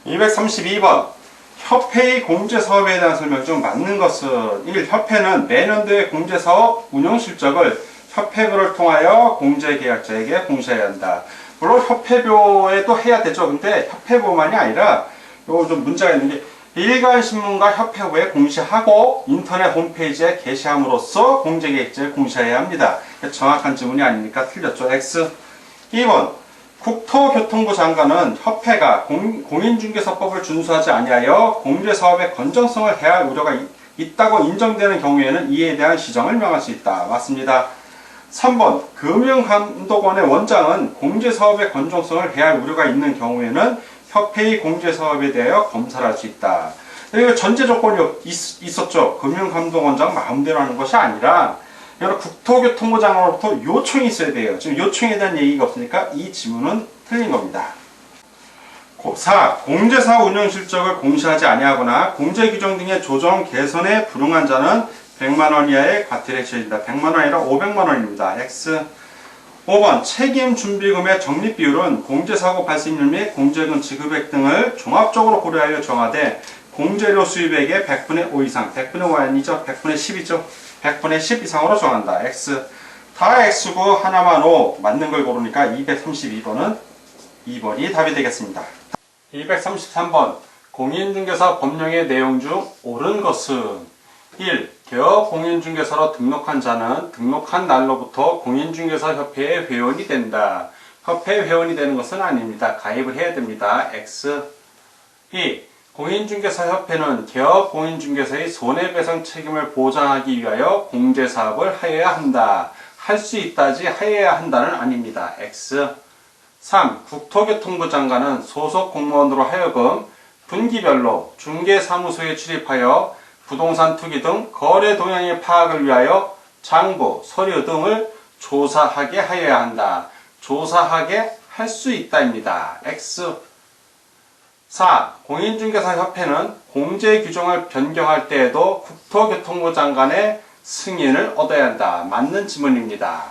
232번 협회의 공제사업에 대한 설명 중 맞는 것은 1. 협회는 매년도의 공제사업 운영실적을 협회부를 통하여 공제계약자에게 공시해야 한다. 물론 협회부에도 해야 되죠. 근데 협회부만이 아니라 요거 좀 문제가 있는 게 일간신문과 협회부에 공시하고 인터넷 홈페이지에 게시함으로써 공제계획자에 공시해야 합니다. 정확한 지문이 아니니까 틀렸죠. X. 2번 국토교통부 장관은 협회가 공인중개사법을 준수하지 아니하여 공제사업의 건전성을 해할 우려가 있다고 인정되는 경우에는 이에 대한 시정을 명할 수 있다. 맞습니다. 3번 금융감독원의 원장은 공제사업의 건전성을 해할 우려가 있는 경우에는 협회의 공제사업에 대하여 검사를 할 수 있다. 이거 전제 조건이 있었죠. 금융감독원장 마음대로 하는 것이 아니라 국토교통부 장관으로부터 요청이 있어야 돼요. 지금 요청에 대한 얘기가 없으니까 이 지문은 틀린 겁니다. 4. 공제사업 운영 실적을 공시하지 아니하거나 공제규정 등의 조정 개선에 불응한 자는 100만원 이하의 과태료에 처해진다. 100만원 아니라 500만원입니다. X. 5번 책임준비금의 적립비율은 공제사고 발생률 및 공제금 지급액 등을 종합적으로 고려하여 정하되 공제료 수입액의 100분의 5 이상, 100분의 5 아니죠? 100분의 10이죠? 100분의 10 이상으로 정한다. X. 다 X고 하나만 O 맞는 걸 고르니까 232번은 2번이 답이 되겠습니다. 233번 공인중개사 법령의 내용 중 옳은 것은 1. 개업 공인중개사로 등록한 자는 등록한 날로부터 공인중개사협회의 회원이 된다. 협회 회원이 되는 것은 아닙니다. 가입을 해야 됩니다. X. 2. 공인중개사협회는 개업 공인중개사의 손해배상 책임을 보장하기 위하여 공제사업을 하여야 한다. 할 수 있다지 하여야 한다는 아닙니다. X. 3. 국토교통부 장관은 소속 공무원으로 하여금 분기별로 중개사무소에 출입하여 부동산 투기 등 거래 동향의 파악을 위하여 장부, 서류 등을 조사하게 하여야 한다. 조사하게 할 수 있다입니다. X. 4. 공인중개사협회는 공제규정을 변경할 때에도 국토교통부 장관의 승인을 얻어야 한다. 맞는 지문입니다.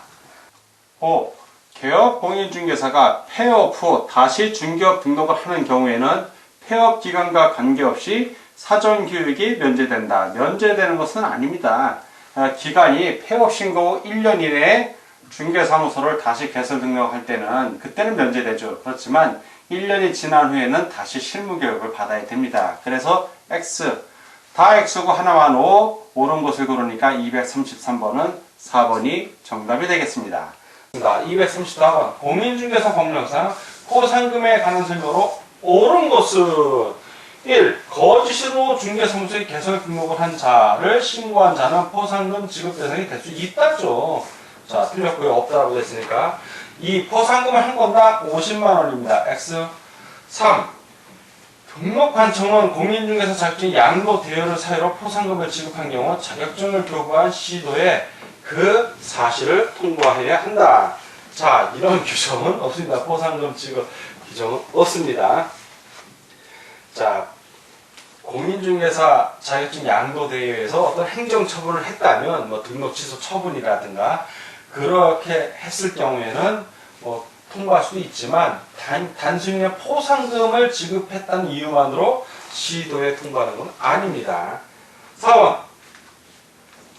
5. 개업 공인중개사가 폐업 후 다시 중개업 등록을 하는 경우에는 폐업 기간과 관계없이 사전교육이 면제된다. 면제되는 것은 아닙니다. 기간이 폐업 신고 후 1년 이내에 중개사무소를 다시 개설 등록할 때는 그때는 면제되죠. 그렇지만 1년이 지난 후에는 다시 실무교육을 받아야 됩니다. 그래서 X. 다 X고 하나만 O. 옳은 것을 고르니까 233번은 4번이 정답이 되겠습니다. 234번 공인중개사 법령상 포상금에 관한 설명으로 옳은 것은 1. 거짓으로 중개사무소에 개설 등록을 한 자를 신고한 자는 포상금 지급 대상이 될 수 있다죠. 자, 틀렸고요. 없다라고 됐으니까. 2. 포상금을 한 건당 50만원입니다. X. 3. 등록관청은 공인중개사 자격증 양도 대여를 사유로 포상금을 지급한 경우 자격증을 교부한 시도에 그 사실을 통보해야 한다. 자, 이런 규정은 없습니다. 포상금 지급 규정은 없습니다. 자, 공인중개사 자격증 양도 대여에서 어떤 행정처분을 했다면 뭐 등록 취소 처분이라든가 그렇게 했을 경우에는 뭐 통보할 수도 있지만 단순히 포상금을 지급했다는 이유만으로 시도에 통보하는 건 아닙니다. 4번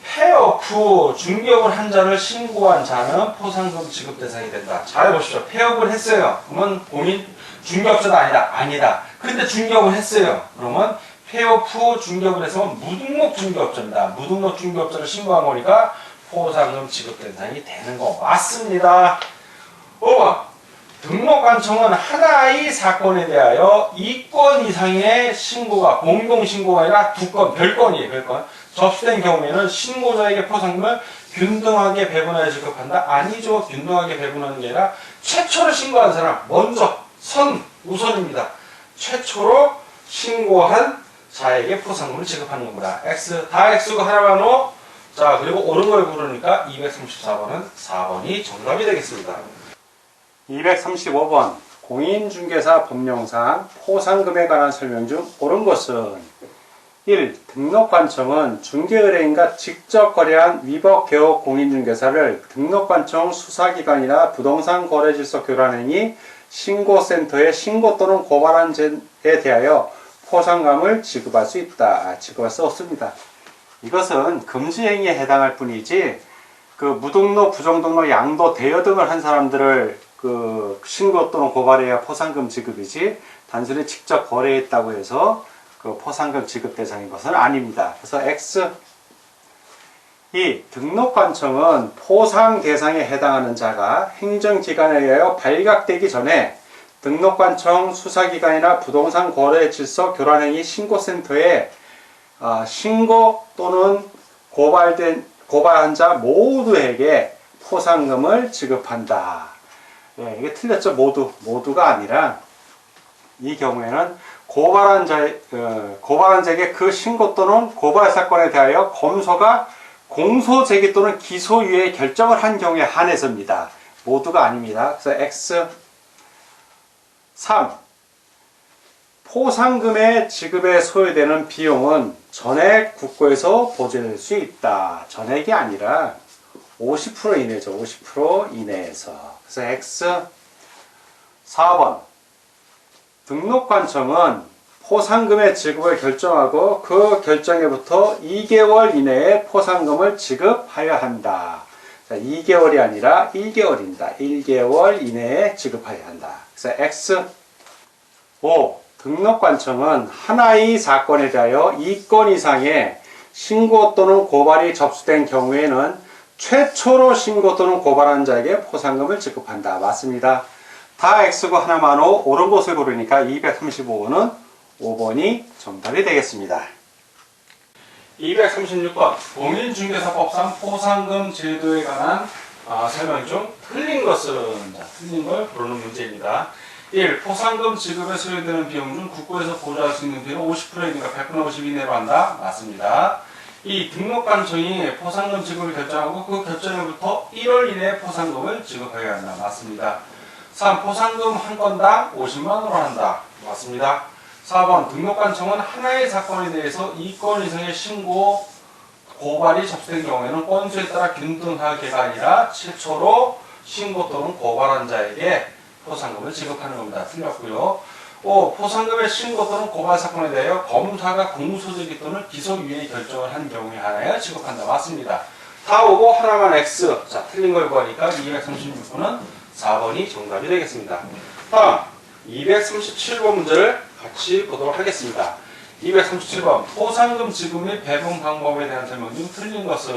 폐업 후 중개업을 한 자를 신고한 자는 포상금 지급 대상이 된다. 잘 보십시오. 폐업을 했어요. 그러면 공인 중개업자도 아니다. 근데 중개업을 했어요. 그러면 폐업 후 중개업을 했으면 무등록 중개업자입니다. 무등록 중개업자를 신고한 거니까 포상금 지급 대상이 되는 거 맞습니다. 5번 등록관청은 하나의 사건에 대하여 2건 이상의 신고가 공동신고가 아니라 2건, 별건이에요. 별건. 접수된 경우에는 신고자에게 포상금을 균등하게 배분하여 지급한다? 아니죠. 균등하게 배분하는 게 아니라 최초로 신고한 사람 먼저 우선입니다. 최초로 신고한 자에게 포상금을 지급하는 겁니다. X, 다 X고 하나만 O. 자, 그리고 옳은 걸 고르니까 234번은 4번이 정답이 되겠습니다. 235번 공인중개사 법령상 포상금에 관한 설명 중 옳은 것은 1. 등록관청은 중개의뢰인과 직접 거래한 위법 개업 공인중개사를 등록관청 수사기관이나 부동산거래질서 교란행위 신고센터에 신고 또는 고발한 죄에 대하여 포상금을 지급할 수 있다. 지급할 수 없습니다. 이것은 금지행위에 해당할 뿐이지 그 무등록, 부정등록, 양도, 대여 등을 한 사람들을 그 신고 또는 고발해야 포상금 지급이지 단순히 직접 거래했다고 해서 그 포상금 지급 대상인 것은 아닙니다. 그래서 X. 이 등록관청은 포상 대상에 해당하는 자가 행정기관에 의하여 발각되기 전에 등록관청 수사기관이나 부동산 거래 질서 교란행위 신고센터에 신고 또는 고발한 자 모두에게 포상금을 지급한다. 예, 이게 틀렸죠. 모두가 아니라 이 경우에는 고발한 자에게 그 신고 또는 고발 사건에 대하여 검소가 공소 제기 또는 기소유예 결정을 한 경우에 한해서입니다. 모두가 아닙니다. 그래서 X. 3. 포상금의 지급에 소요되는 비용은 전액 국고에서 보존될 수 있다. 전액이 아니라 50% 이내죠. 50% 이내에서. 그래서 X. 4번. 등록관청은 포상금의 지급을 결정하고 그 결정에부터 2개월 이내에 포상금을 지급하여야 한다. 자, 2개월이 아니라 1개월입니다. 1개월 이내에 지급하여야 한다. 그래서 X. 5. 등록관청은 하나의 사건에 대하여 2건 이상의 신고 또는 고발이 접수된 경우에는 최초로 신고 또는 고발한 자에게 포상금을 지급한다. 맞습니다. 다 X고 하나만 O, 옳은 것을 고르니까 235호는 5번이 정답이 되겠습니다. 236번 공인중개사법상 포상금 제도에 관한 설명 중 틀린 것은 틀린 걸 고르는 문제입니다. 1. 포상금 지급에 소요되는 비용 중 국고에서 보조할 수 있는 비율은 50%이니까 100분의 50 이내로 한다. 맞습니다. 2. 등록관청이 포상금 지급을 결정하고 그 결정일부터 1월 이내에 포상금을 지급하여야 한다. 맞습니다. 3. 포상금 한 건당 50만원으로 한다. 맞습니다. 4번 등록관청은 하나의 사건에 대해서 2건 이상의 신고, 고발이 접수된 경우에는 건수에 따라 균등하게가 아니라 최초로 신고 또는 고발한 자에게 포상금을 지급하는 겁니다. 틀렸고요. 5. 포상금의 신고 또는 고발 사건에 대하여 검사가 공소제기 또는 기소유예 결정을 한 경우에 하나에 지급한다. 맞습니다. 다 오고 하나만 X. 자, 틀린 걸 구하니까 236번은 4번이 정답이 되겠습니다. 다음 237번 문제를 같이 보도록 하겠습니다. 237번 포상금 지급 및 배분 방법에 대한 설명 중 틀린 것은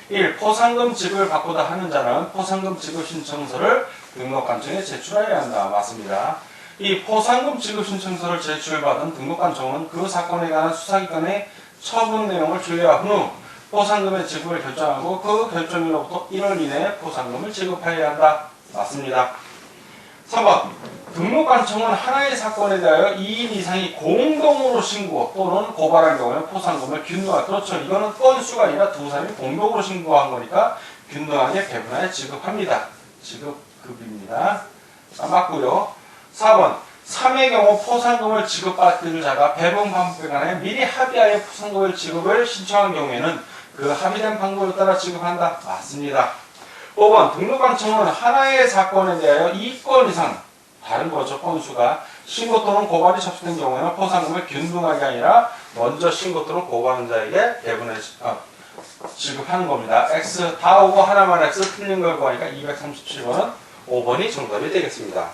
1. 포상금 지급을 받고자 하는 자는 포상금 지급 신청서를 등록관청에 제출해야 한다. 맞습니다. 이 포상금 지급 신청서를 제출받은 등록관청은 그 사건에 관한 수사기관의 처분 내용을 조회한 후 포상금의 지급을 결정하고 그 결정일로부터 1월 이내에 포상금을 지급해야 한다. 맞습니다. 3번 등록관청은 하나의 사건에 대하여 2인 이상이 공동으로 신고 또는 고발한 경우에 포상금을 균등하게, 그렇죠. 이거는 건수가 아니라 두 사람이 공동으로 신고한 거니까 균등하게 배분하여 지급합니다. 지급급입니다. 자, 맞고요. 4번 3의 경우 포상금을 지급받을 자가 배분 방법에 관해 미리 합의하여 포상금을 지급을 신청한 경우에는 그 합의된 방법에 따라 지급한다. 맞습니다. 5번 등록관청은 하나의 사건에 대하여 2건 이상 다른 거죠. 건수가 신고 또는 고발이 접수된 경우에는 포상금을 균등하게 아니라 먼저 신고 또는 고발한 자에게 배분해 지급하는 겁니다. X 다 오고 하나만 X 틀린 걸 구하니까 237번은 5번이 정답이 되겠습니다.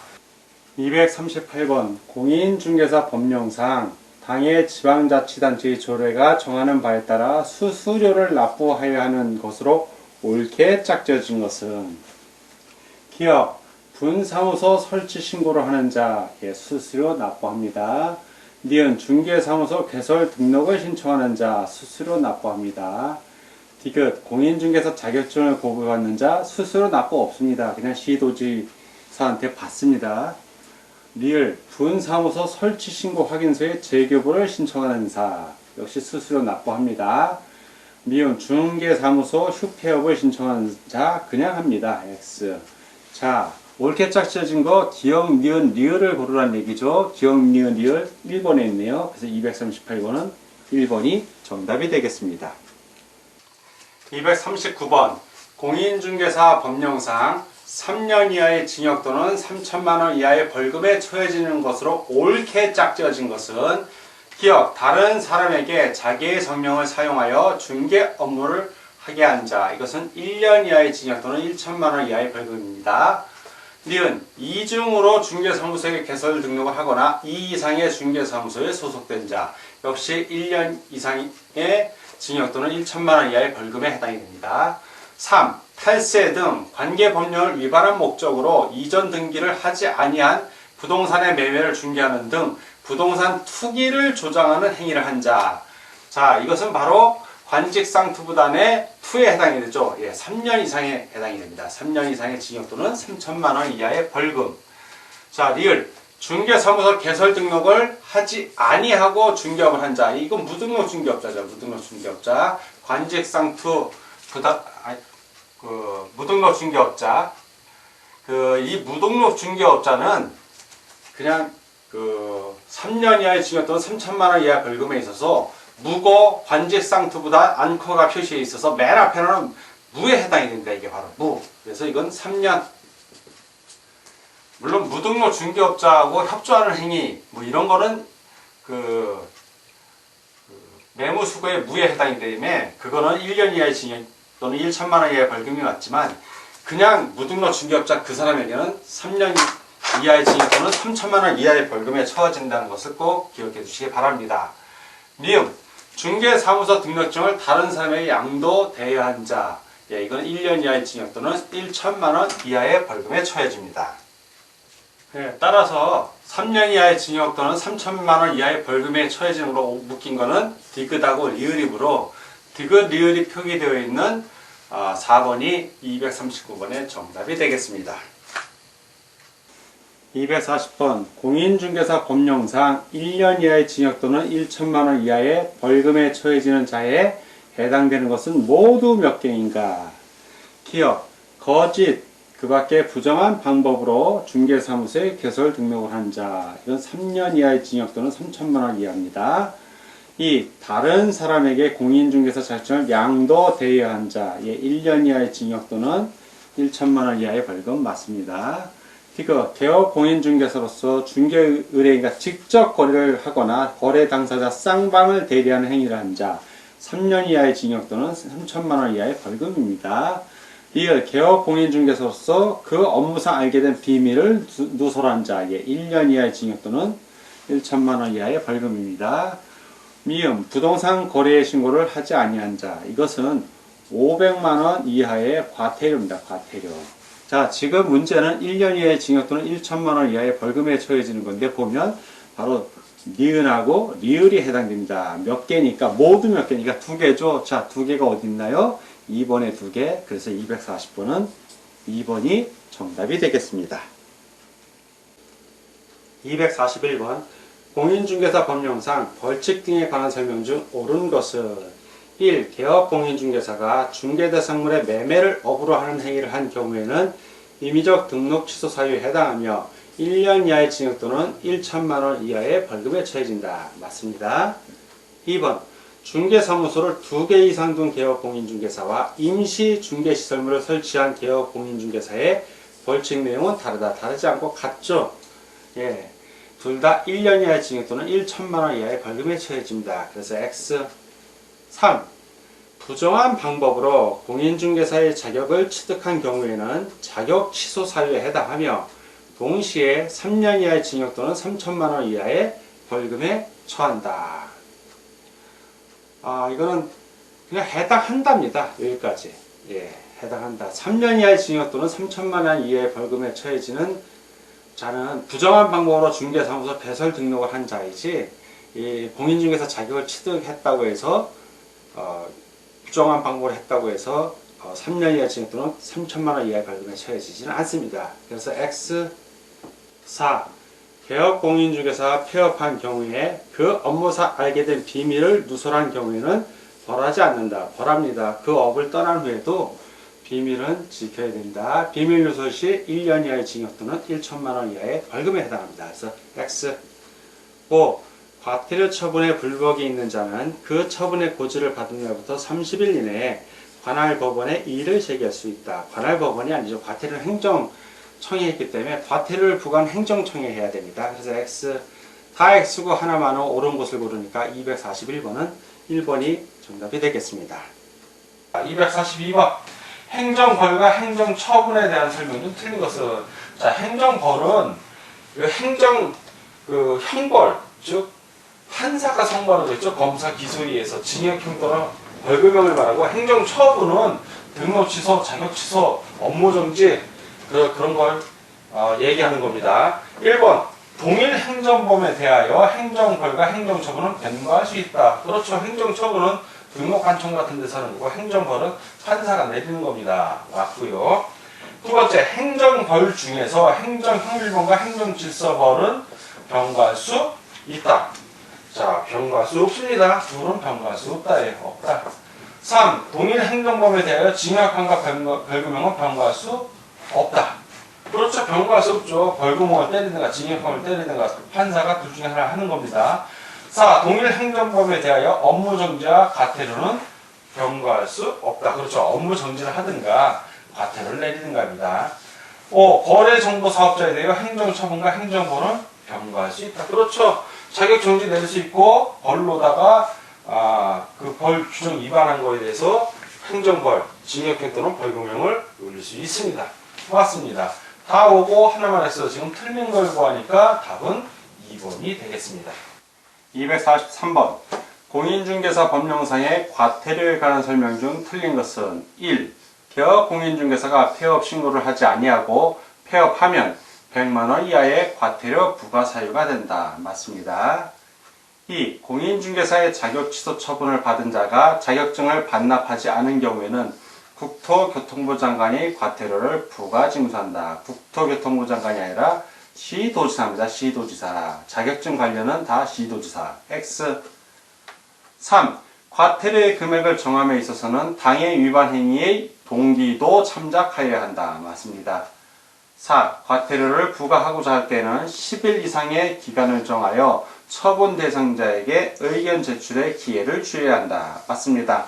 238번 공인중개사 법령상 당해 지방자치단체의 조례가 정하는 바에 따라 수수료를 납부하여야 하는 것으로 옳게 짝져진 것은 기업 분사무소 설치 신고를 하는 자에 수수료 납부합니다. 니은 중개사무소 개설 등록을 신청하는 자 수수료 납부합니다. 디귿 공인중개사 자격증을 고부받는 자 수수료 납부 없습니다. 그냥 시도지사한테 받습니다. 리을 분사무소 설치 신고 확인서의 재교부를 신청하는 사 역시 수수료 납부합니다. 미음 중개사무소 휴폐업을 신청하는 자 그냥 합니다. X. 자, 옳게 짝져진 거 기억, 니은, 리을을 고르라는 얘기죠. 기억, 니은, 리을 1번에 있네요. 그래서 238번은 1번이 정답이 되겠습니다. 239번 공인중개사 법령상 3년 이하의 징역 또는 3천만 원 이하의 벌금에 처해지는 것으로 옳게 짝지어진 것은 기억, 다른 사람에게 자기의 성명을 사용하여 중개 업무를 하게 한 자. 이것은 1년 이하의 징역 또는 1천만 원 이하의 벌금입니다. 니은 이중으로 중개사무소에 개설 등록을 하거나 2 이상의 중개사무소에 소속된 자. 역시 1년 이상의 징역 또는 1천만 원 이하의 벌금에 해당이 됩니다. 3. 탈세 등 관계법령을 위반한 목적으로 이전 등기를 하지 아니한 부동산의 매매를 중개하는 등 부동산 투기를 조장하는 행위를 한 자. 자, 이것은 바로 관직상투부단의 투에 해당이 되죠. 예, 3년 이상에 해당이 됩니다. 3년 이상의 징역 또는 3천만 원 이하의 벌금. 자, 리을 중개사무소 개설 등록을 하지 아니하고 중개업을 한 자. 이건 무등록 중개업자죠. 무등록 중개업자. 관직상투 무등록 중개업자. 이 무등록 중개업자는 그냥 3년 이하의 징역 또는 3천만 원 이하의 벌금에 있어서 무고 관직상투보다 안커가 표시에 있어서 맨 앞에는 무에 해당이 됩니다. 이게 바로 무. 그래서 이건 3년. 물론 무등록 중개업자하고 협조하는 행위 뭐 이런 거는 매무수고의 무에 해당이 되면 그거는 1년 이하의 징역 또는 1천만 원 이하의 벌금이 맞지만 그냥 무등록 중개업자 그 사람에게는 3년 이하의 징역 또는 3천만 원 이하의 벌금에 처해진다는 것을 꼭 기억해 주시기 바랍니다. 미음 중개사무소 등록증을 다른 사람에게 양도 대여한 자. 예, 이건 1년 이하의 징역 또는 1천만 원 이하의 벌금에 처해집니다. 예, 따라서 3년 이하의 징역 또는 3천만 원 이하의 벌금에 처해지는 걸로 묶인 거는 디귿하고 리을이므로 디귿, 리을이 표기되어 있는 4번이 239번의 정답이 되겠습니다. 240번 공인중개사 법령상 1년 이하의 징역 또는 1천만 원 이하의 벌금에 처해지는 자에 해당되는 것은 모두 몇 개인가? 기억, 거짓, 그 밖에 부정한 방법으로 중개사무소에 개설 등록을 한 자. 이건 3년 이하의 징역 또는 3천만 원 이하입니다. 2. 다른 사람에게 공인중개사 자격증을 양도 대여한 자. 예, 1년 이하의 징역 또는 1천만 원 이하의 벌금 맞습니다. 디귿, 개업 공인중개사로서 중개의뢰인과 직접 거래를 하거나 거래 당사자 쌍방을 대리하는 행위를 한 자. 3년 이하의 징역 또는 3천만 원 이하의 벌금입니다. 리을, 개업 공인중개사로서 그 업무상 알게 된 비밀을 누설한 자. 예, 1년 이하의 징역 또는 1천만 원 이하의 벌금입니다. 미음, 부동산 거래 신고를 하지 아니한 자. 이것은 500만 원 이하의 과태료입니다. 과태료. 자, 지금 문제는 1년 이하의 징역 또는 1천만 원 이하의 벌금에 처해지는 건데 보면 바로 니은하고 리을이 해당됩니다. 몇 개니까 모두 몇 개니까 두 개죠. 자, 두 개가 어디 있나요? 2번에 두 개. 그래서 240번은 2번이 정답이 되겠습니다. 241번 공인중개사 법령상 벌칙 등에 관한 설명 중 옳은 것은 1. 개업 공인중개사가 중개대상물의 매매를 업으로 하는 행위를 한 경우에는 임의적 등록 취소 사유에 해당하며 1년 이하의 징역 또는 1천만 원 이하의 벌금에 처해진다. 맞습니다. 2번 중개사무소를 2개 이상 둔 개업 공인중개사와 임시 중개시설물을 설치한 개업 공인중개사의 벌칙 내용은 다르지 않고 같죠. 예, 둘 다 1년 이하의 징역 또는 1천만 원 이하의 벌금에 처해집니다. 그래서 X. 3. 부정한 방법으로 공인중개사의 자격을 취득한 경우에는 자격 취소 사유에 해당하며 동시에 3년 이하의 징역 또는 3천만 원 이하의 벌금에 처한다. 이거는 그냥 해당한답니다. 여기까지. 예, 해당한다. 3년 이하의 징역 또는 3천만 원 이하의 벌금에 처해지는 자는 부정한 방법으로 중개사무소 개설 등록을 한 자이지, 이 공인중개사 자격을 취득했다고 해서 부정한 방법을 했다고 해서 3년 이하 징역 또는 3천만 원 이하의 벌금에 처해지지는 않습니다. 그래서 X. 4. 개업 공인중개사가 폐업한 경우에 그 업무상 알게 된 비밀을 누설한 경우에는 벌하지 않는다. 벌합니다. 그 업을 떠난 후에도 비밀은 지켜야 된다. 비밀 누설 시 1년 이하의 징역 또는 1천만 원 이하의 벌금에 해당합니다. 그래서 X. 5. 과태료 처분에 불복이 있는 자는 그 처분의 고지를 받은 날부터 30일 이내에 관할 법원에 이의를 제기할 수 있다. 관할 법원이 아니죠. 과태료를 행정청해했기 때문에 과태료를 부과한 행정청에 해야 됩니다. 그래서 X 다 X고 하나만 옳은 곳을 고르니까 241번은 1번이 정답이 되겠습니다. 242번 행정벌과 행정처분에 대한 설명 중 틀린 것은 자 행정벌은 형벌 즉 판사가 선고하는 거 있죠. 검사 기소위에서 징역형 또는 벌금형을 말하고 행정처분은 등록 취소, 자격 취소, 업무 정지 그런 걸 얘기하는 겁니다. 1번 동일 행정범에 대하여 행정벌과 행정처분은 변경할 수 있다. 그렇죠. 행정처분은 등록관청 같은 데서 하는 거고 행정벌은 판사가 내리는 겁니다. 맞고요. 두 번째 행정벌 중에서 행정형일범과 행정질서벌은 병과할 수 있다. 자, 병과할 수 없습니다. 둘은 병과할 수 없다예요. 없다. 3. 동일 행정범에 대하여 징역형과 벌금형은 병과할 수 없다. 그렇죠. 병과할 수 없죠. 벌금형을 때리든가 징역형을 때리든가 판사가 둘 중에 하나 하는 겁니다. 4. 동일 행정범에 대하여 업무 정지와 과태료는 병과할 수 없다. 그렇죠. 업무 정지를 하든가 과태료를 내리든가 합니다. 5. 거래 정보 사업자에 대하여 행정처분과 행정벌은 병과할 수 있다. 그렇죠. 자격 정지 내릴 수 있고 벌로다가 그 벌 규정 위반한 거에 대해서 행정벌, 징역형 또는 벌금형을 올릴 수 있습니다. 맞습니다. 다 오고 하나만 해서 지금 틀린 걸 구하니까 답은 2번이 되겠습니다. 243번 공인중개사 법령상의 과태료에 관한 설명 중 틀린 것은 1. 개업 공인중개사가 폐업 신고를 하지 아니하고 폐업하면 100만원 이하의 과태료 부과 사유가 된다. 맞습니다. 2. 공인중개사의 자격 취소 처분을 받은 자가 자격증을 반납하지 않은 경우에는 국토교통부 장관이 과태료를 부과 징수한다. 국토교통부 장관이 아니라 시도지사입니다. 시도지사. 자격증 관련은 다 시도지사. X. 3. 과태료의 금액을 정함에 있어서는 당해 위반 행위의 동기도 참작하여야 한다. 맞습니다. 4. 과태료를 부과하고자 할 때는 10일 이상의 기간을 정하여 처분 대상자에게 의견 제출의 기회를 주어야 한다. 맞습니다.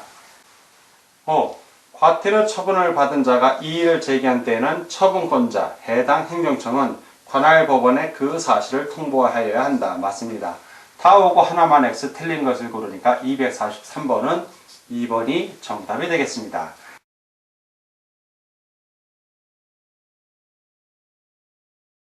5. 과태료 처분을 받은 자가 이의를 제기한 때에는 처분권자, 해당 행정청은 관할 법원에 그 사실을 통보하여야 한다. 맞습니다. 다 오고 하나만 X 틀린 것을 고르니까 243번은 2번이 정답이 되겠습니다.